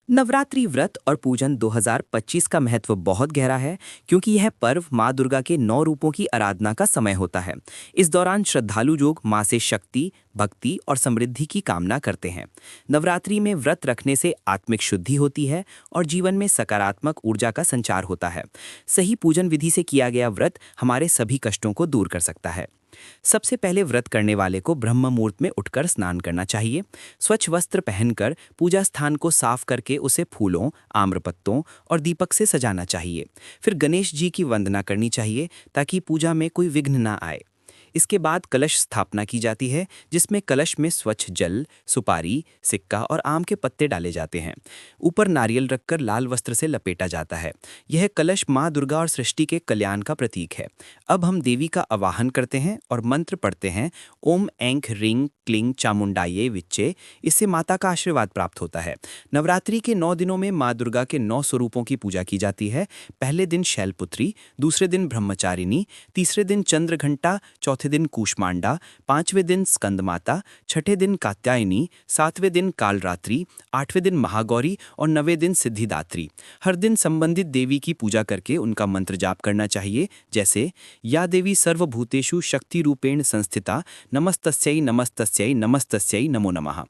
नवरात्रि व्रत और पूजन 2025 का महत्व बहुत गहरा है क्योंकि यह पर्व माँ दुर्गा के 9 रूपों की आराधना का समय होता है। इस दौरान श्रद्धालु लोग माँ से शक्ति, भक्ति और समृद्धि की कामना करते हैं। नवरात्रि में व्रत रखने से आत्मिक शुद्धि होती है और जीवन में सकारात्मक ऊर्जा का संचार होता है। सही पूजन विधि से किया गया व्रत हमारे सभी कष्टों को दूर कर सकता है। सबसे पहले व्रत करने वाले को ब्रह्म मुहूर्त में उठकर स्नान करना चाहिए। स्वच्छ वस्त्र पहनकर पूजा स्थान को साफ करके उसे फूलों, आम्रपत्तों और दीपक से सजाना चाहिए। फिर गणेश जी की वंदना करनी चाहिए ताकि पूजा में कोई विघ्न ना आए। इसके बाद कलश स्थापना की जाती है, जिसमें कलश में स्वच्छ जल, सुपारी, सिक्का और आम के पत्ते डाले जाते हैं। ऊपर नारियल रखकर लाल वस्त्र से लपेटा जाता है। यह कलश माँ दुर्गा और सृष्टि के कल्याण का प्रतीक है। अब हम देवी का आवाहन करते हैं और मंत्र पढ़ते हैं, ओम ऐंख ह्रीं क्लीं चामुंडायै विच्चे। इससे माता का आशीर्वाद प्राप्त होता है। नवरात्रि के 9 दिनों में माँ दुर्गा के 9 स्वरूपों की पूजा की जाती है। पहले दिन शैलपुत्री, दूसरे दिन ब्रह्मचारिणी, तीसरे दिन चंद्रघंटा, चौथे दिन कूष्मांडा, पांचवें दिन स्कंदमाता, छठे दिन कात्यायनी, सातवें दिन कालरात्रि, आठवें दिन महागौरी और 9वें दिन सिद्धिदात्री। हर दिन संबंधित देवी की पूजा करके उनका मंत्र जाप करना चाहिए, जैसे या देवी सर्वभूतेषु शक्ति रूपेण संस्थिता नमस्तस्यै नमस्तस्यै नमस्तस्यै नमो नमः।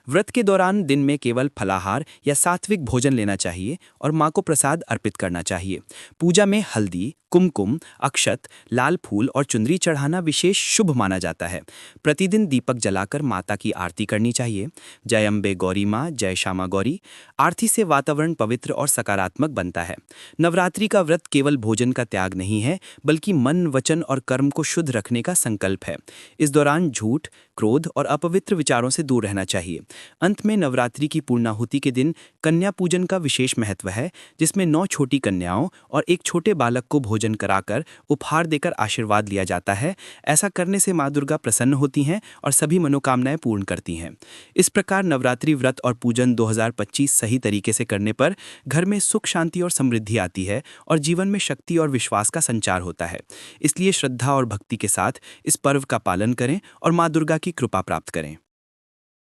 व्रत के दौरान दिन में केवल फलाहार या सात्विक भोजन लेना चाहिए और माँ को प्रसाद अर्पित करना चाहिए। पूजा में हल्दी, कुमकुम, अक्षत, लाल फूल और चुनरी चढ़ाना विशेष शुभ माना जाता है। प्रतिदिन दीपक जलाकर माता की आरती करनी चाहिए। जय अम्बे गौरी माँ, जय श्यामा गौरी। आरती से वातावरण पवित्र और सकारात्मक बनता है। नवरात्रि का व्रत केवल भोजन का त्याग नहीं है, बल्कि मन, वचन और कर्म को शुद्ध रखने का संकल्प है। इस दौरान झूठ, क्रोध और अपवित्र विचारों से दूर रहना चाहिए। अंत में नवरात्रि की पूर्णाहुति के दिन कन्या पूजन का विशेष महत्व है, जिसमें 9 छोटी कन्याओं और एक छोटे बालक को भोजन कराकर उपहार देकर आशीर्वाद लिया जाता है। ऐसा करने से माँ दुर्गा प्रसन्न होती हैं और सभी मनोकामनाएं पूर्ण करती हैं। इस प्रकार नवरात्रि व्रत और पूजन 2025 सही तरीके से करने पर घर में सुख, शांति और समृद्धि आती है और जीवन में शक्ति और विश्वास का संचार होता है। इसलिए श्रद्धा और भक्ति के साथ इस पर्व का पालन करें और माँ दुर्गा की कृपा प्राप्त करें।